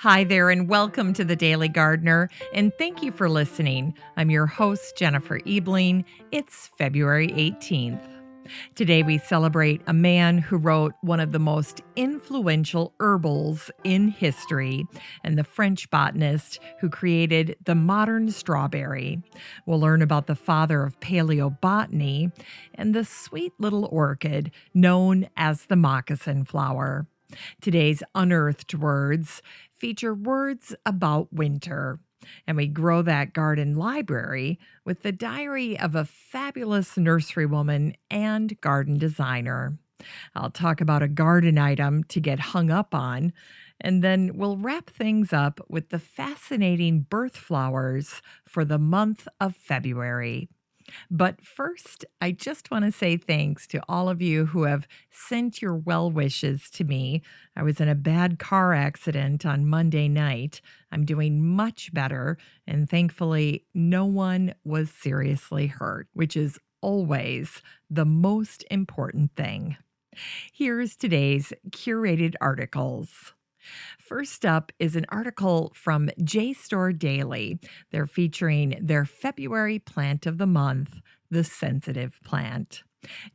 Hi there, and welcome to the Daily Gardener, and thank you for listening. I'm your host, Jennifer Ebling. It's February 18th. Today, we celebrate a man who wrote one of the most influential herbals in history and the French botanist who created the modern strawberry. We'll learn about the father of paleobotany and the sweet little orchid known as the moccasin flower. Today's unearthed words feature words about winter. And we grow that garden library with the diary of a fabulous nurserywoman and garden designer. I'll talk about a garden item to get hung up on, and then we'll wrap things up with the fascinating birth flowers for the month of February. But first, I just want to say thanks to all of you who have sent your well wishes to me. I was in a bad car accident on Monday night. I'm doing much better, and thankfully, no one was seriously hurt, which is always the most important thing. Here's today's curated articles. First up is an article from JSTOR Daily. They're featuring their February plant of the month, the sensitive plant.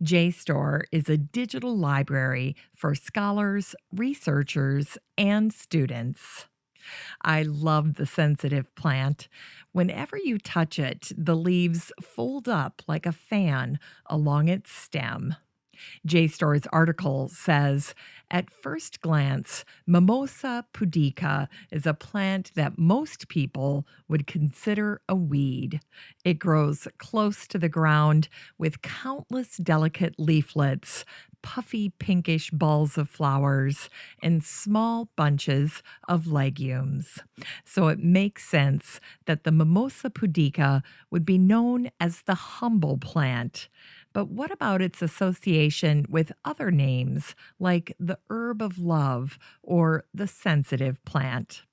JSTOR is a digital library for scholars, researchers, and students. I love the sensitive plant. Whenever you touch it, the leaves fold up like a fan along its stem. JSTOR's article says, at first glance, Mimosa pudica is a plant that most people would consider a weed. It grows close to the ground with countless delicate leaflets, puffy pinkish balls of flowers, and small bunches of legumes. So it makes sense that the Mimosa pudica would be known as the humble plant. But what about its association with other names like the herb of love or the sensitive plant?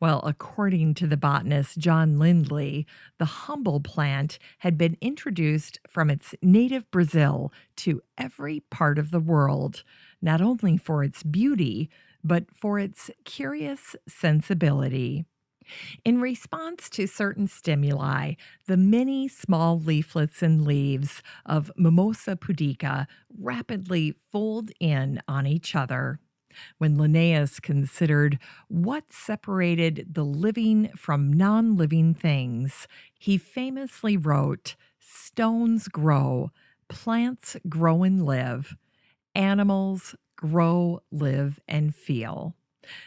Well, according to the botanist John Lindley, the humble plant had been introduced from its native Brazil to every part of the world, not only for its beauty, but for its curious sensibility. In response to certain stimuli, the many small leaflets and leaves of Mimosa pudica rapidly fold in on each other. When Linnaeus considered what separated the living from non living things, he famously wrote, "Stones grow, plants grow and live, animals grow, live, and feel."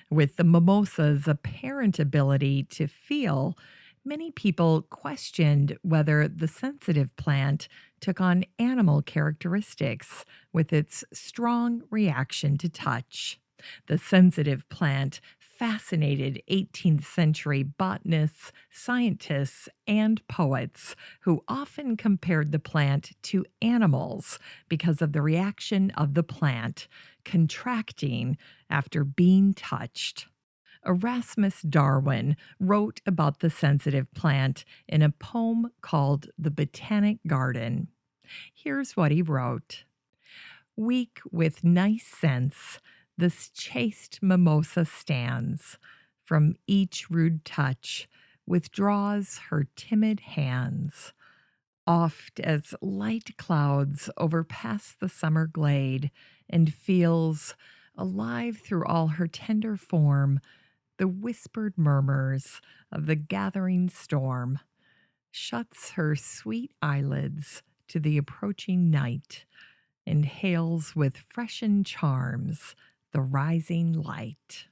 With the mimosa's apparent ability to feel, many people questioned whether the sensitive plant took on animal characteristics with its strong reaction to touch. The sensitive plant fascinated 18th century botanists, scientists, and poets who often compared the plant to animals because of the reaction of the plant contracting after being touched. Erasmus Darwin wrote about the sensitive plant in a poem called The Botanic Garden. Here's what he wrote. Weak with nice sense, this chaste mimosa stands. From each rude touch, withdraws her timid hands. Oft as light clouds overpass the summer glade, and feels, alive through all her tender form, the whispered murmurs of the gathering storm, shuts her sweet eyelids to the approaching night, and hails with freshened charms the rising light.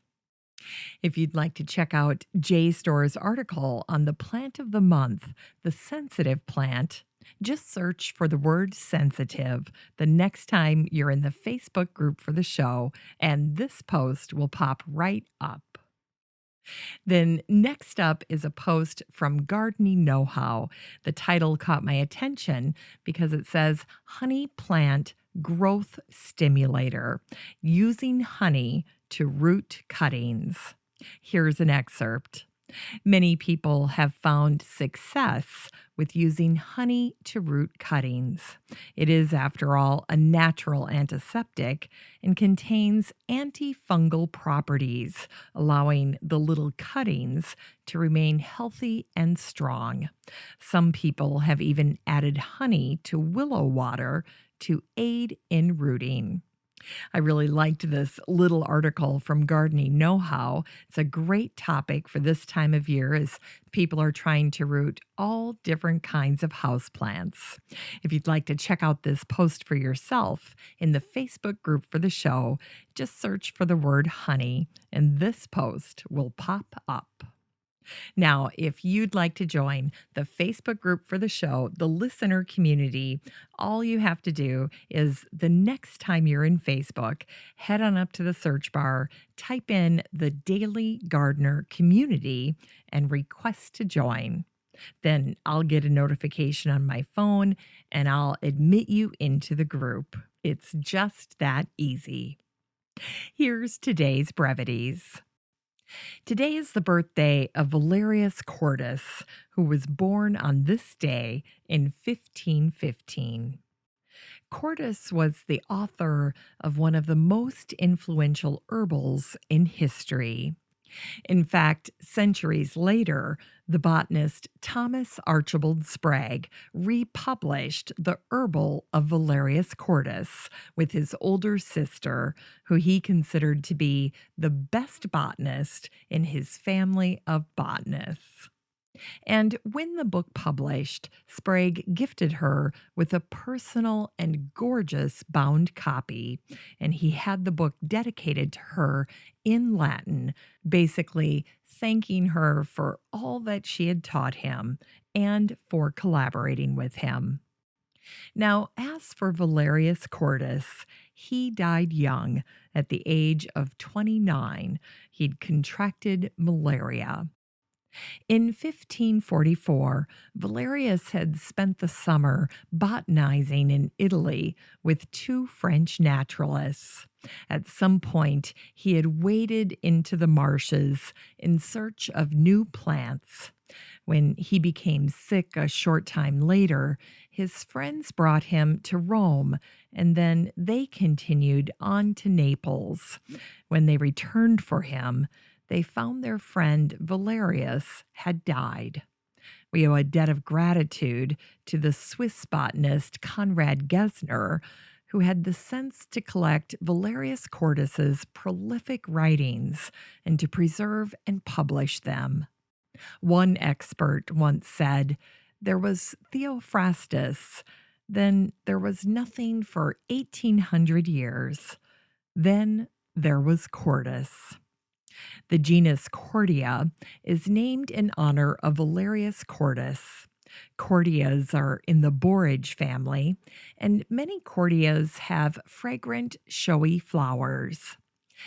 If you'd like to check out JSTOR's article on the plant of the month, the sensitive plant, just search for the word sensitive the next time you're in the Facebook group for the show, and this post will pop right up. Then next up is a post from Gardening Know-How. The title caught my attention because it says Honey Plant Growth Stimulator, using honey to root cuttings. Here's an excerpt. Many people have found success with using honey to root cuttings. It is, after all, a natural antiseptic and contains antifungal properties, allowing the little cuttings to remain healthy and strong. Some people have even added honey to willow water to aid in rooting. I really liked this little article from Gardening Know How. It's a great topic for this time of year as people are trying to root all different kinds of houseplants. If you'd like to check out this post for yourself in the Facebook group for the show, just search for the word honey, and this post will pop up. Now, if you'd like to join the Facebook group for the show, the listener community, all you have to do is the next time you're in Facebook, head on up to the search bar, type in the Daily Gardener community, and request to join. Then I'll get a notification on my phone and I'll admit you into the group. It's just that easy. Here's today's brevities. Today is the birthday of Valerius Cordus, who was born on this day in 1515. Cordus was the author of one of the most influential herbals in history. In fact, centuries later, the botanist Thomas Archibald Spragg republished the Herbal of Valerius Cordus with his older sister, who he considered to be the best botanist in his family of botanists. And when the book published, Sprague gifted her with a personal and gorgeous bound copy, and he had the book dedicated to her in Latin, basically thanking her for all that she had taught him and for collaborating with him. Now, as for Valerius Cordus, he died young at the age of 29. He'd contracted malaria. In 1544, Valerius had spent the summer botanizing in Italy with two French naturalists. At some point, he had waded into the marshes in search of new plants. When he became sick a short time later, his friends brought him to Rome, and then they continued on to Naples. When they returned for him, they found their friend Valerius had died. We owe a debt of gratitude to the Swiss botanist Conrad Gesner, who had the sense to collect Valerius Cordus's prolific writings and to preserve and publish them. One expert once said, "There was Theophrastus, then there was nothing for 1800 years. Then there was Cordus." The genus Cordia is named in honor of Valerius Cordus. Cordias are in the borage family, and many cordias have fragrant, showy flowers.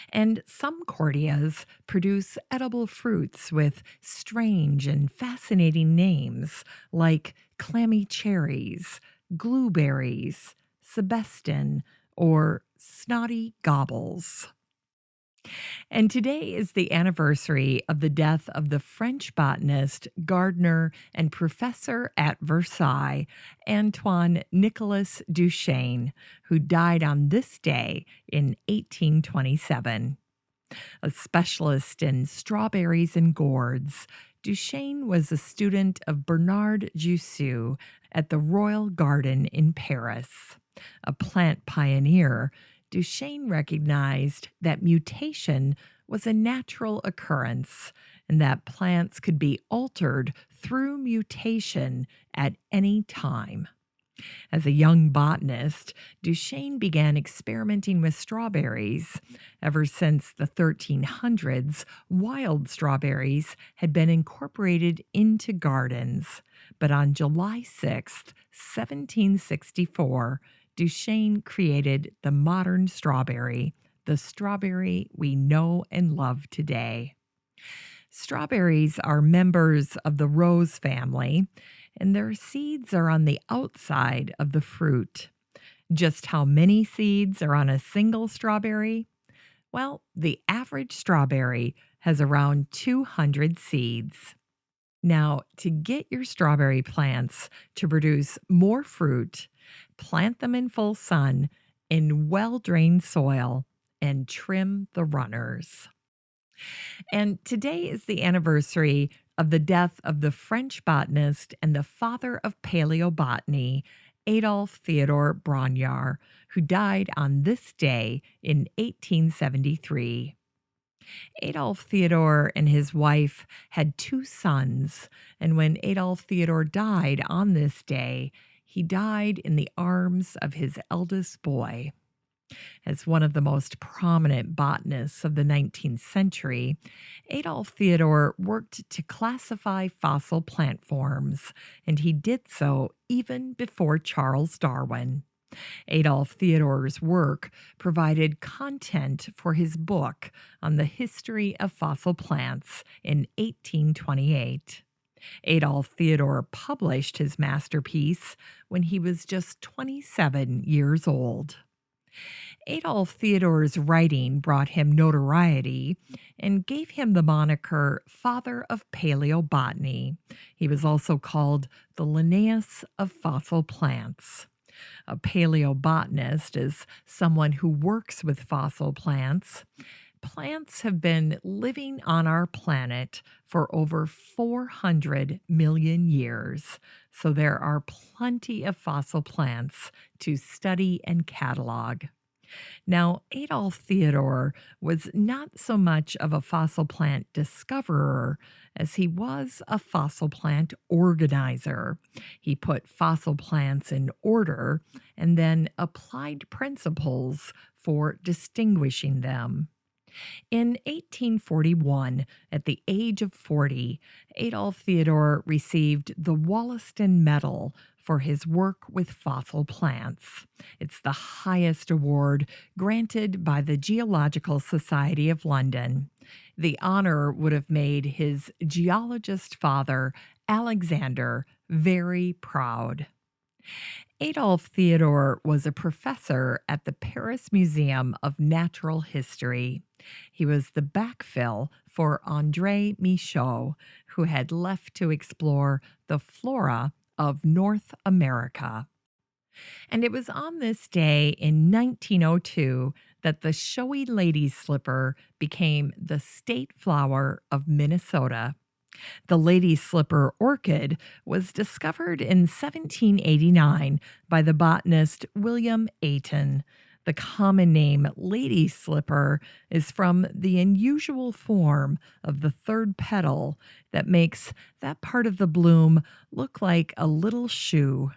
And some cordias produce edible fruits with strange and fascinating names like clammy cherries, glueberries, sebestin, or snotty gobbles. And today is the anniversary of the death of the French botanist, gardener, and professor at Versailles, Antoine Nicolas Duchesne, who died on this day in 1827. A specialist in strawberries and gourds, Duchesne was a student of Bernard Jussieu at the Royal Garden in Paris. A plant pioneer, Duchesne recognized that mutation was a natural occurrence and that plants could be altered through mutation at any time. As a young botanist, Duchesne began experimenting with strawberries. Ever since the 1300s, wild strawberries had been incorporated into gardens. But on July 6, 1764, Duchesne created the modern strawberry, the strawberry we know and love today. Strawberries are members of the rose family, and their seeds are on the outside of the fruit. Just how many seeds are on a single strawberry? Well, the average strawberry has around 200 seeds. Now, to get your strawberry plants to produce more fruit, plant them in full sun in well drained soil and trim the runners. And today is the anniversary of the death of the French botanist and the father of paleobotany, Adolphe Theodore Brongniart, who died on this day in 1873. Adolphe Theodore and his wife had two sons, and when Adolphe Theodore died on this day, he died in the arms of his eldest boy. As one of the most prominent botanists of the 19th century, Adolphe Theodore worked to classify fossil plant forms, and he did so even before Charles Darwin. Adolphe Theodore's work provided content for his book on the history of fossil plants in 1828. Adolphe Theodore published his masterpiece when he was just 27 years old. Adolphe Theodore's writing brought him notoriety and gave him the moniker Father of Paleobotany. He was also called the Linnaeus of fossil plants. A paleobotanist is someone who works with fossil plants. Plants have been living on our planet for over 400 million years, so there are plenty of fossil plants to study and catalog. Now, Adolphe Theodore was not so much of a fossil plant discoverer as he was a fossil plant organizer. He put fossil plants in order and then applied principles for distinguishing them. In 1841, at the age of 40, Adolphe Theodore received the Wollaston Medal for his work with fossil plants. It's the highest award granted by the Geological Society of London. The honor would have made his geologist father, Alexander, very proud. Adolphe Theodore was a professor at the Paris Museum of Natural History. He was the backfill for André Michaux, who had left to explore the flora of North America. And it was on this day in 1902 that the showy lady's slipper became the state flower of Minnesota. The lady's slipper orchid was discovered in 1789 by the botanist William Ayton. The common name lady's slipper is from the unusual form of the third petal that makes that part of the bloom look like a little shoe.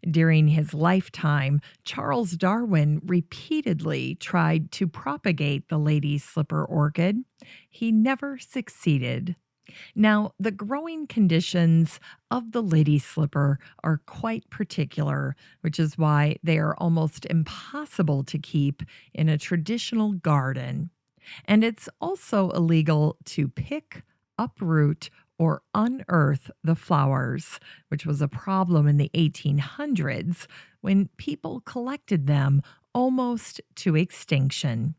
During his lifetime, Charles Darwin repeatedly tried to propagate the lady's slipper orchid. He never succeeded. Now, the growing conditions of the lady slipper are quite particular, which is why they are almost impossible to keep in a traditional garden. And it's also illegal to pick, uproot, or unearth the flowers, which was a problem in the 1800s when people collected them almost to extinction.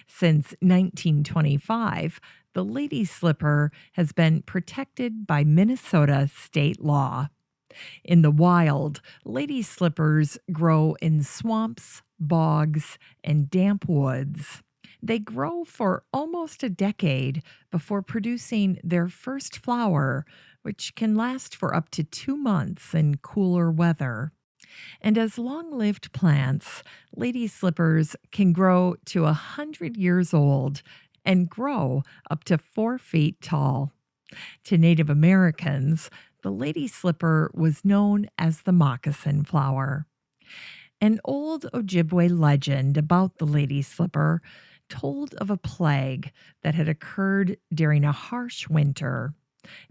Since 1925, the lady slipper has been protected by Minnesota state law. In the wild, lady slippers grow in swamps, bogs, and damp woods. They grow for almost a decade before producing their first flower, which can last for up to 2 months in cooler weather. And as long-lived plants, lady slippers can grow to 100 years old and grow up to 4 feet tall. To Native Americans, the lady slipper was known as the moccasin flower. An old Ojibwe legend about the lady slipper told of a plague that had occurred during a harsh winter.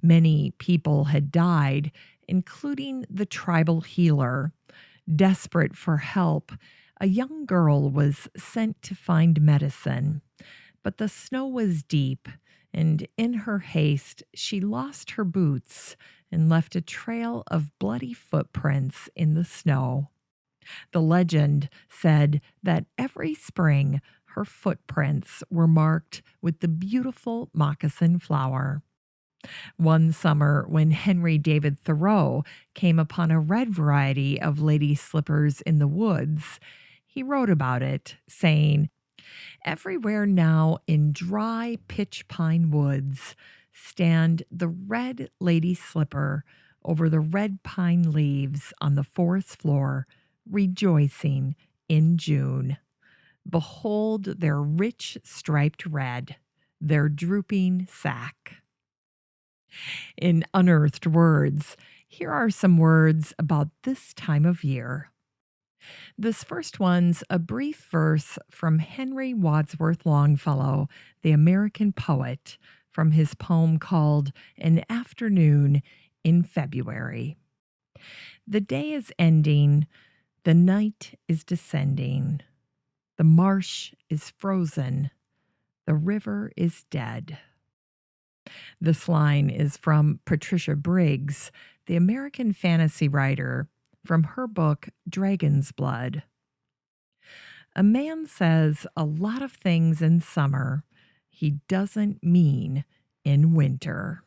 Many people had died, including the tribal healer. Desperate for help, a young girl was sent to find medicine. But the snow was deep, and in her haste, she lost her boots and left a trail of bloody footprints in the snow. The legend said that every spring, her footprints were marked with the beautiful moccasin flower. One summer, when Henry David Thoreau came upon a red variety of lady slippers in the woods, he wrote about it, saying, "Everywhere now in dry pitch pine woods stand the red lady slipper over the red pine leaves on the forest floor, rejoicing in June. Behold their rich striped red, their drooping sack." In unearthed words, here are some words about this time of year. This first one's a brief verse from Henry Wadsworth Longfellow, the American poet, from his poem called An Afternoon in February. The day is ending, the night is descending, the marsh is frozen, the river is dead. This line is from Patricia Briggs, the American fantasy writer, from her book Dragon's Blood. A man says a lot of things in summer he doesn't mean in winter.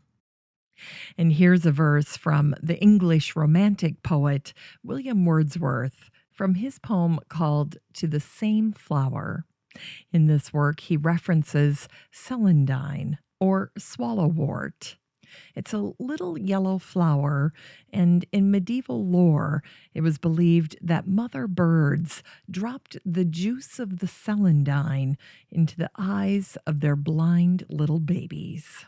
And here's a verse from the English Romantic poet William Wordsworth from his poem called To the Same Flower. In this work, he references celandine, or swallowwort. It's a little yellow flower, and in medieval lore, it was believed that mother birds dropped the juice of the celandine into the eyes of their blind little babies.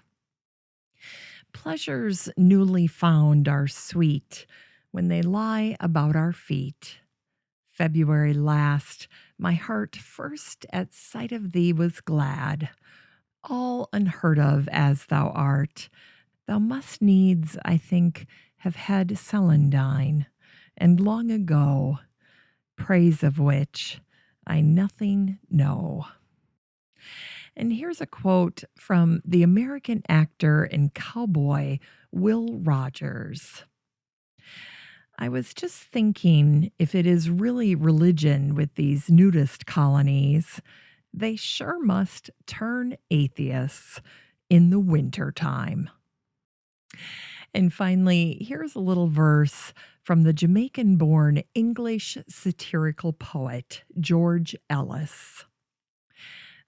Pleasures newly found are sweet when they lie about our feet. February last, my heart first at sight of thee was glad. All unheard of as thou art, thou must needs, I think, have had celandine, and long ago, praise of which I nothing know. And here's a quote from the American actor and cowboy Will Rogers. I was just thinking, if it is really religion with these nudist colonies, they sure must turn atheists in the wintertime. And finally, here's a little verse from the Jamaican-born English satirical poet George Ellis.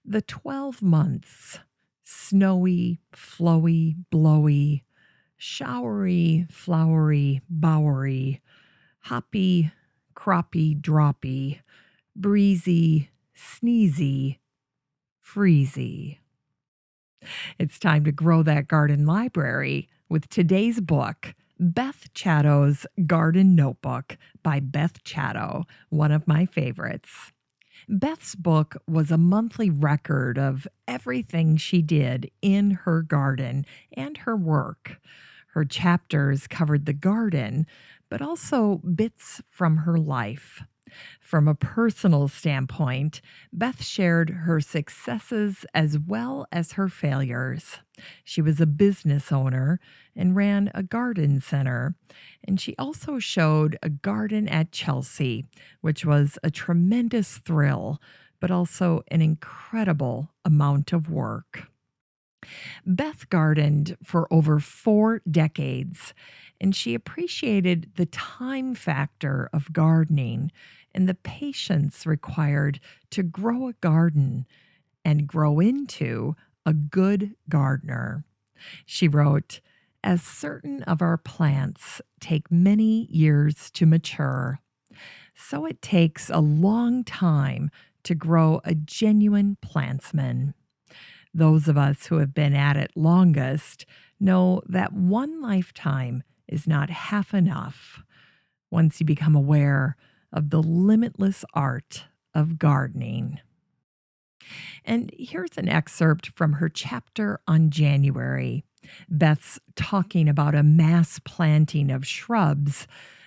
The 12 months, snowy, flowy, blowy, showery, flowery, bowery, hoppy, croppy, droppy, breezy, sneezy, freezy. It's time to grow that garden library with today's book, Beth Chattow's Garden Notebook by Beth Chattow, one of my favorites. Beth's book was a monthly record of everything she did in her garden and her work. Her chapters covered the garden, but also bits from her life. From a personal standpoint, Beth shared her successes as well as her failures. She was a business owner and ran a garden center, and she also showed a garden at Chelsea, which was a tremendous thrill, but also an incredible amount of work. Beth gardened for over 4 decades, and she appreciated the time factor of gardening and the patience required to grow a garden and grow into a good gardener. She wrote, "As certain of our plants take many years to mature, so it takes a long time to grow a genuine plantsman. Those of us who have been at it longest know that one lifetime is not half enough once you become aware of the limitless art of gardening." And here's an excerpt from her chapter on January. Beth's talking about a mass planting of shrubs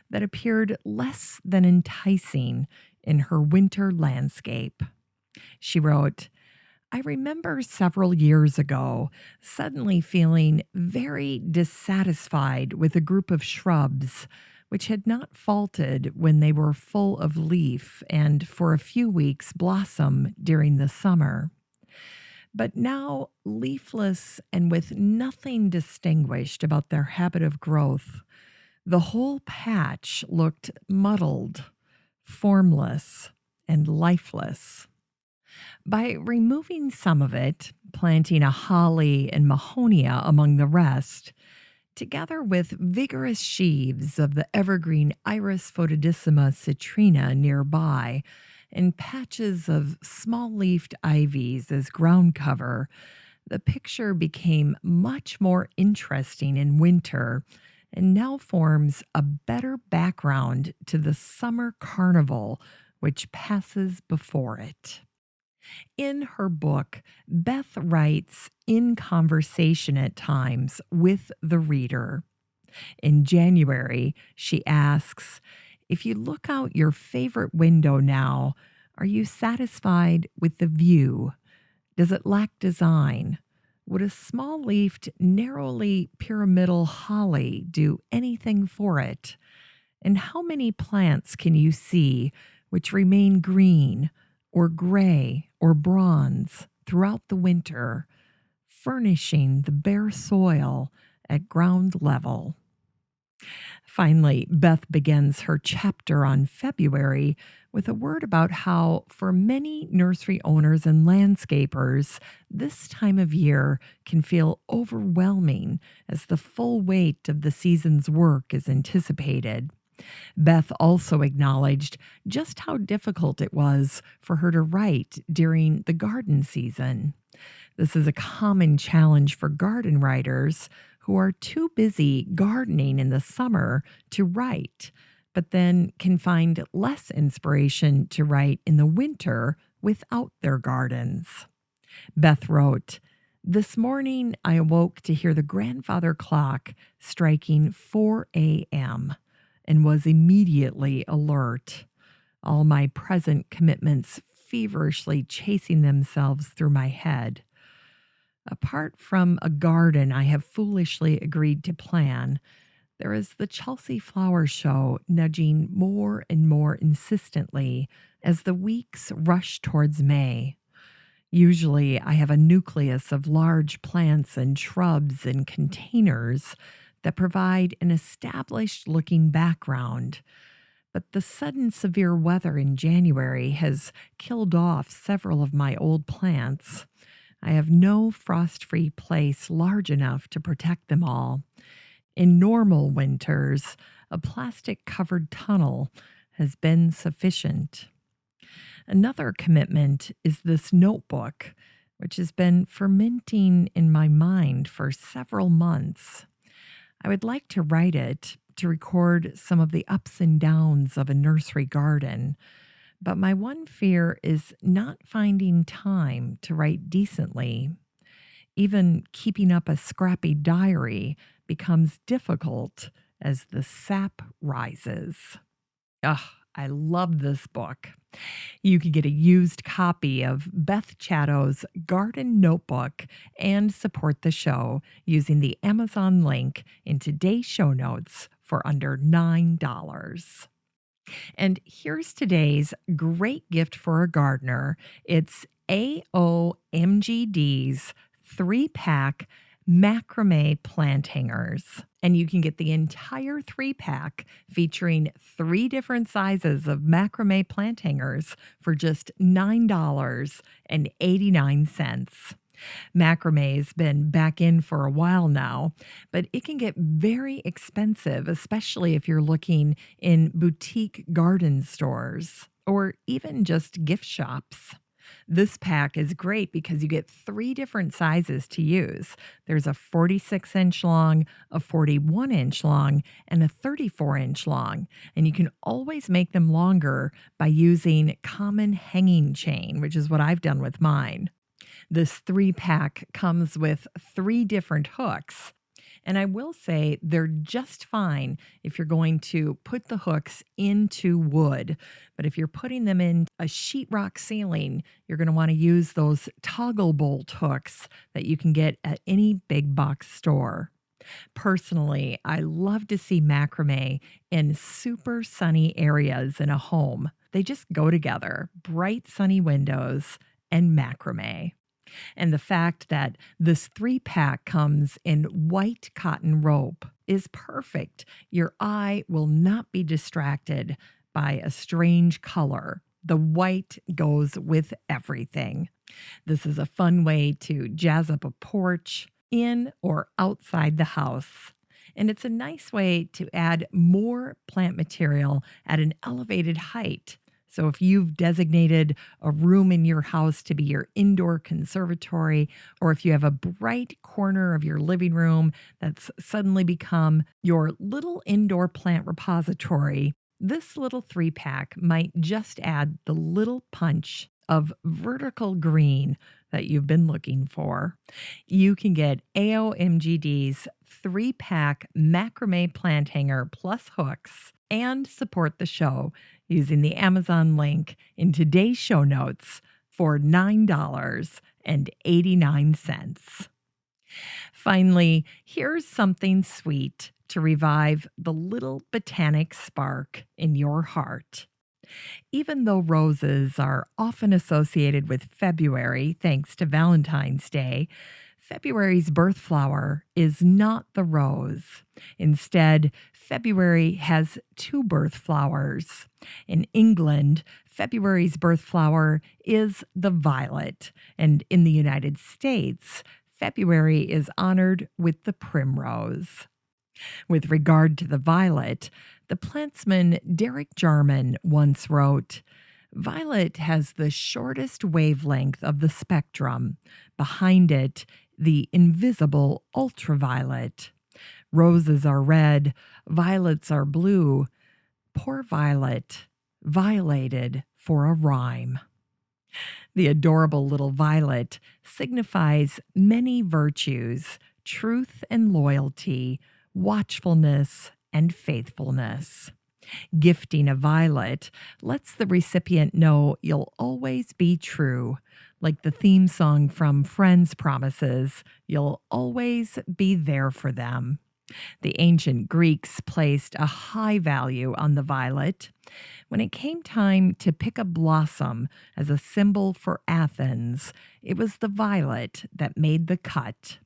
that appeared less than enticing in her winter landscape. She wrote, "I remember several years ago suddenly feeling very dissatisfied with a group of shrubs which had not faltered when they were full of leaf and for a few weeks blossom during the summer. But now, leafless and with nothing distinguished about their habit of growth, the whole patch looked muddled, formless, and lifeless. By removing some of it, planting a holly and mahonia among the rest, together with vigorous sheaves of the evergreen Iris photodissima citrina nearby, and patches of small-leafed ivies as ground cover, the picture became much more interesting in winter and now forms a better background to the summer carnival which passes before it. In her book, Beth writes in conversation at times with the reader. In January, she asks, "If you look out your favorite window now, are you satisfied with the view? Does it lack design? Would a small-leafed, narrowly pyramidal holly do anything for it? And how many plants can you see which remain green or gray or bronze throughout the winter, furnishing the bare soil at ground level?" Finally, Beth begins her chapter on February with a word about how, for many nursery owners and landscapers, this time of year can feel overwhelming as the full weight of the season's work is anticipated. Beth also acknowledged just how difficult it was for her to write during the garden season. This is a common challenge for garden writers who are too busy gardening in the summer to write, but then can find less inspiration to write in the winter without their gardens. Beth wrote, "This morning I awoke to hear the grandfather clock striking 4 a.m. and was immediately alert, all my present commitments feverishly chasing themselves through my head. Apart from a garden I have foolishly agreed to plan, there is the Chelsea Flower Show nudging more and more insistently as the weeks rush towards May. Usually I have a nucleus of large plants and shrubs in containers that provide an established-looking background, but the sudden severe weather in January has killed off several of my old plants. I have no frost-free place large enough to protect them all. In normal winters, a plastic-covered tunnel has been sufficient." Another commitment is this notebook, which has been fermenting in my mind for several months. I would like to write it to record some of the ups and downs of a nursery garden, but my one fear is not finding time to write decently. Even keeping up a scrappy diary becomes difficult as the sap rises. Ugh, I love this book. You can get a used copy of Beth Chatto's Garden Notebook and support the show using the Amazon link in today's show notes for under $9. And here's today's great gift for a gardener. It's AOMGD's 3-pack macrame plant hangers. And you can get the entire 3-pack featuring 3 different sizes of macrame plant hangers for just $9.89. Macrame has been back in for a while now, but it can get very expensive, especially if you're looking in boutique garden stores or even just gift shops. This pack is great because you get 3 different sizes to use. There's a 46-inch long, a 41-inch long, and a 34-inch long. And you can always make them longer by using common hanging chain, which is what I've done with mine. This 3-pack comes with 3 different hooks. And I will say they're just fine if you're going to put the hooks into wood. But if you're putting them in a sheetrock ceiling, you're going to want to use those toggle bolt hooks that you can get at any big box store. Personally, I love to see macrame in super sunny areas in a home. They just go together, bright sunny windows and macrame. And the fact that this 3-pack comes in white cotton rope is perfect. Your eye will not be distracted by a strange color. The white goes with everything. This is a fun way to jazz up a porch in or outside the house. And it's a nice way to add more plant material at an elevated height. So if you've designated a room in your house to be your indoor conservatory, or if you have a bright corner of your living room that's suddenly become your little indoor plant repository, this little 3-pack might just add the little punch of vertical green that you've been looking for. You can get AOMGD's 3-pack macrame plant hanger plus hooks and support the show using the Amazon link in today's show notes for $9.89. Finally, here's something sweet to revive the little botanic spark in your heart. Even though roses are often associated with February, thanks to Valentine's Day, February's birth flower is not the rose. Instead, February has two birth flowers. In England, February's birth flower is the violet, and in the United States, February is honored with the primrose. With regard to the violet, the plantsman Derek Jarman once wrote, "Violet has the shortest wavelength of the spectrum. Behind it, the invisible ultraviolet. Roses are red, violets are blue. Poor violet, violated for a rhyme." The adorable little violet signifies many virtues: truth and loyalty, watchfulness, and faithfulness. Gifting a violet lets the recipient know you'll always be true. Like the theme song from Friends promises, you'll always be there for them. The ancient Greeks placed a high value on the violet. When it came time to pick a blossom as a symbol for Athens, it was the violet that made the cut.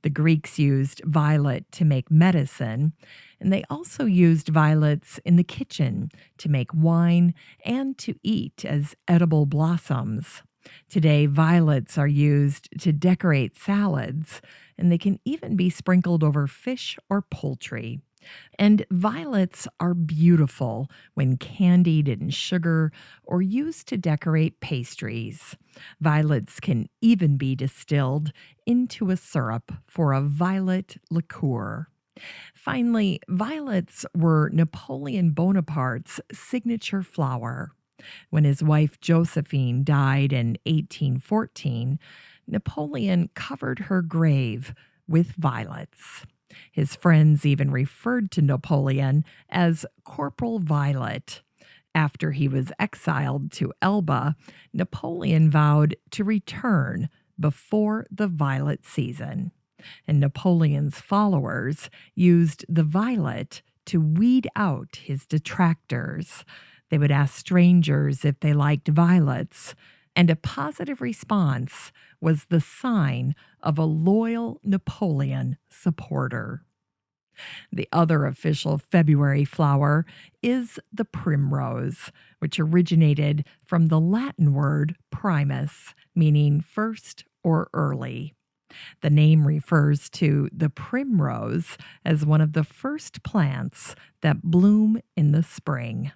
The Greeks used violet to make medicine, and they also used violets in the kitchen to make wine and to eat as edible blossoms. Today, violets are used to decorate salads, and they can even be sprinkled over fish or poultry. And violets are beautiful when candied in sugar or used to decorate pastries. Violets can even be distilled into a syrup for a violet liqueur. Finally, violets were Napoleon Bonaparte's signature flower. When his wife Josephine died in 1814, Napoleon covered her grave with violets. His friends even referred to Napoleon as Corporal Violet. After he was exiled to Elba, Napoleon vowed to return before the violet season. And Napoleon's followers used the violet to weed out his detractors. They would ask strangers if they liked violets, and a positive response was the sign of a loyal Napoleon supporter. The other official February flower is the primrose, which originated from the Latin word primus, meaning first or early. The name refers to the primrose as one of the first plants that bloom in the spring.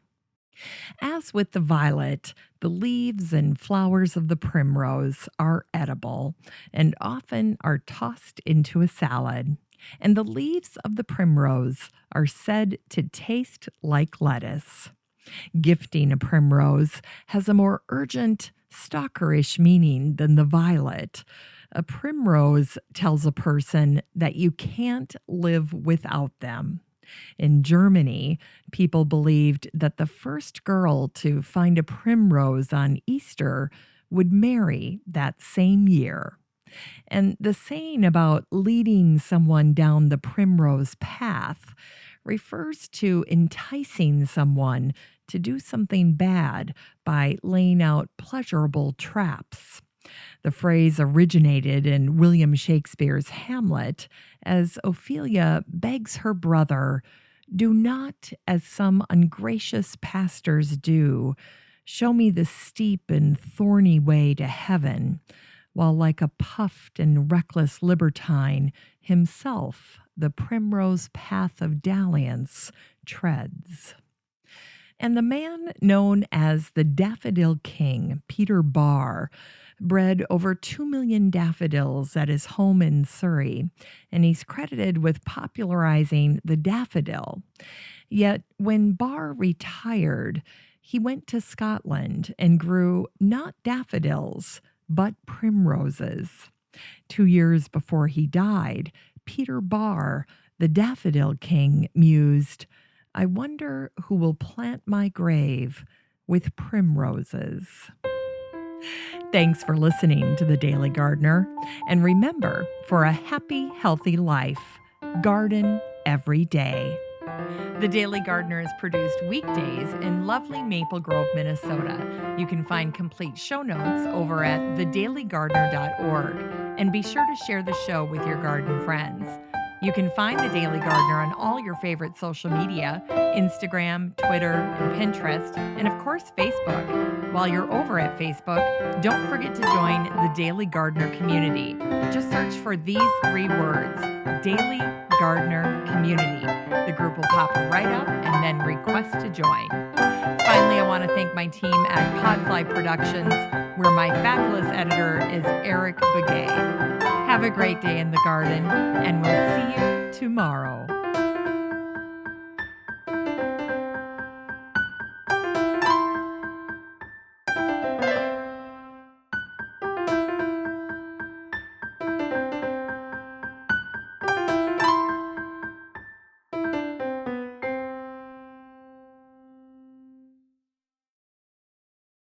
As with the violet, the leaves and flowers of the primrose are edible and often are tossed into a salad. And the leaves of the primrose are said to taste like lettuce. Gifting a primrose has a more urgent, stalkerish meaning than the violet. A primrose tells a person that you can't live without them. In Germany, people believed that the first girl to find a primrose on Easter would marry that same year. And the saying about leading someone down the primrose path refers to enticing someone to do something bad by laying out pleasurable traps. The phrase originated in William Shakespeare's Hamlet as Ophelia begs her brother, "Do not, as some ungracious pastors do, show me the steep and thorny way to heaven, while like a puffed and reckless libertine, himself the primrose path of dalliance treads." And the man known as the Daffodil King, Peter Barr, bred over 2 million daffodils at his home in Surrey, and he's credited with popularizing the daffodil. Yet when Barr retired, he went to Scotland and grew not daffodils, but primroses. 2 years before he died, Peter Barr, the Daffodil King, mused, "I wonder who will plant my grave with primroses." Thanks for listening to The Daily Gardener. And remember, for a happy, healthy life, garden every day. The Daily Gardener is produced weekdays in lovely Maple Grove, Minnesota. You can find complete show notes over at thedailygardener.org. And be sure to share the show with your garden friends. You can find The Daily Gardener on all your favorite social media, Instagram, Twitter, and Pinterest, and of course, Facebook. While you're over at Facebook, don't forget to join the Daily Gardener community. Just search for these 3 words, Daily Gardener Community. The group will pop right up and then request to join. Finally, I want to thank my team at Podfly Productions, where my fabulous editor is Eric Begay. Have a great day in the garden, and we'll see you tomorrow.